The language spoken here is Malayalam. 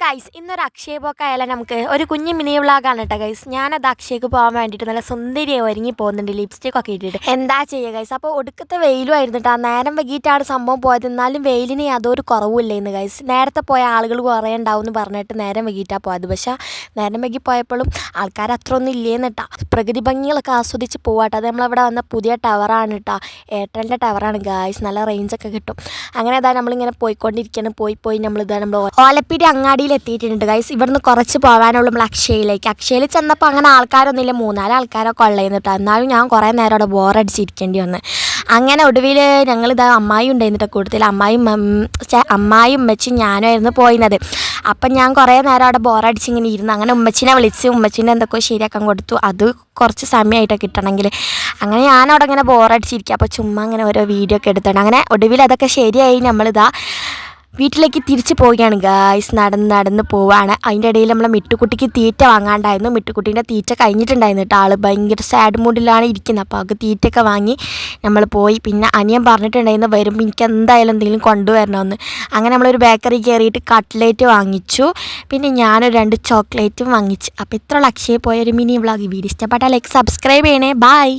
ഗൈസ് ഇന്നൊരു അക്ഷയ പോക്കായാലും നമുക്ക് ഒരു കുഞ്ഞു മിനി വ്ളോഗാണ് കേട്ടോ ഗൈസ്. ഞാനത് അക്ഷയക്ക് പോകാൻ വേണ്ടിയിട്ട് നല്ല സുന്ദരിയായി ഒരുങ്ങി പോകുന്നുണ്ട്, ലിപ്സ്റ്റിക് ഒക്കെ ഇട്ടിട്ട്. എന്താ ചെയ്യുക ഗൈസ്, അപ്പോൾ ഒടുക്കത്തെ വെയിലും ആയിരുന്നിട്ട് ആ നേരം വൈകിട്ടാണ് സംഭവം പോയത്. എന്നാലും വെയിലിന് യാതൊരു കുറവില്ല ഇന്ന് ഗൈസ്. നേരത്തെ പോയ ആളുകൾ കുറേ ഉണ്ടാവും എന്ന് പറഞ്ഞിട്ട് നേരം വൈകിട്ടാണ് പോയത്. പക്ഷേ നേരം വൈകി പോയപ്പോഴും ആൾക്കാർ അത്ര ഒന്നും ഇല്ലേന്ന് കേട്ടോ. പ്രകൃതി ഭംഗികളൊക്കെ ആസ്വദിച്ച് പോവാട്ടോ. അത് നമ്മളവിടെ വന്ന പുതിയ ടവറാണ് കേട്ടോ, എയർടെലിൻ്റെ ടവറാണ് ഗൈസ്. നല്ല റേഞ്ചൊക്കെ കിട്ടും. അങ്ങനെ അതാ നമ്മളിങ്ങനെ പോയിക്കൊണ്ടിരിക്കണം. പോയി നമ്മൾ ഓലപ്പിടി അങ്ങാടിയിൽ എത്തിയിട്ടുണ്ട് ഗൈസ്. ഇവിടുന്ന് കുറച്ച് പോകാനുള്ള നമ്മൾ അക്ഷയയിൽ ചെന്നപ്പോൾ അങ്ങനെ ആൾക്കാരൊന്നുമില്ല, 3-4 ആൾക്കാരൊക്കെ ഉള്ളതെന്ന് കേട്ടോ. എന്നാലും ഞാൻ കുറേ നേരം അവിടെ ബോറടിച്ചിരിക്കേണ്ടി വന്ന്. അങ്ങനെ ഒടുവിൽ ഞങ്ങളിതാ അമ്മായി ഉണ്ടായിരുന്നിട്ട് കൂടുതൽ അമ്മായും ഉമ്മച്ചും ഞാനുമായിരുന്നു പോയിരുന്നത്. അപ്പം ഞാൻ കുറേ നേരം അവിടെ ബോറടിച്ചിങ്ങനെ ഇരുന്നു. അങ്ങനെ ഉമ്മച്ചിനെ വിളിച്ച് ഉമ്മച്ചിനെ എന്തൊക്കെയോ ശരിയാക്കാൻ കൊടുത്തു. അത് കുറച്ച് സമയമായിട്ടൊക്കെ കിട്ടണമെങ്കിൽ. അങ്ങനെ ഞാനവിടെ ഇങ്ങനെ ബോറടിച്ചിരിക്കുക. അപ്പോൾ ചുമ്മാ അങ്ങനെ ഓരോ വീഡിയോ ഒക്കെ എടുത്തിട്ടുണ്ട്. അങ്ങനെ ഒടുവിൽ അതൊക്കെ ശരിയായി നമ്മളിതാ വീട്ടിലേക്ക് തിരിച്ച് പോവുകയാണ് ഗായ്സ്. നടന്ന് പോവാണ്. അതിൻ്റെ ഇടയിൽ നമ്മളെ മിട്ടുക്കുട്ടിക്ക് തീറ്റ വാങ്ങാണ്ടായിരുന്നു. മിട്ടുക്കുട്ടീൻ്റെ തീറ്റ കഴിഞ്ഞിട്ടുണ്ടായിരുന്നു കേട്ടോ. ആൾ ഭയങ്കര സാഡ് മൂഡിലാണ് ഇരിക്കുന്നത്. അപ്പോൾ അവൾക്ക് തീറ്റയൊക്കെ വാങ്ങി നമ്മൾ പോയി. പിന്നെ അനിയൻ പറഞ്ഞിട്ടുണ്ടായിരുന്നു വരുമ്പോൾ എനിക്ക് എന്തായാലും എന്തെങ്കിലും കൊണ്ടുവരണമെന്ന്. അങ്ങനെ നമ്മളൊരു ബേക്കറി കയറിയിട്ട് കട്ട്ലേറ്റ് വാങ്ങിച്ചു. പിന്നെ ഞാനൊരു 2 ചോക്ലേറ്റും വാങ്ങിച്ചു. അപ്പോൾ ഇത്രയുള്ള അക്ഷയ പോയ ഒരു മിനി വ്ളോഗ്. വീഡിയോ ഇഷ്ടപ്പെട്ടാൽ ലൈക്ക് സബ്സ്ക്രൈബ് ചെയ്യണേ. ബൈ.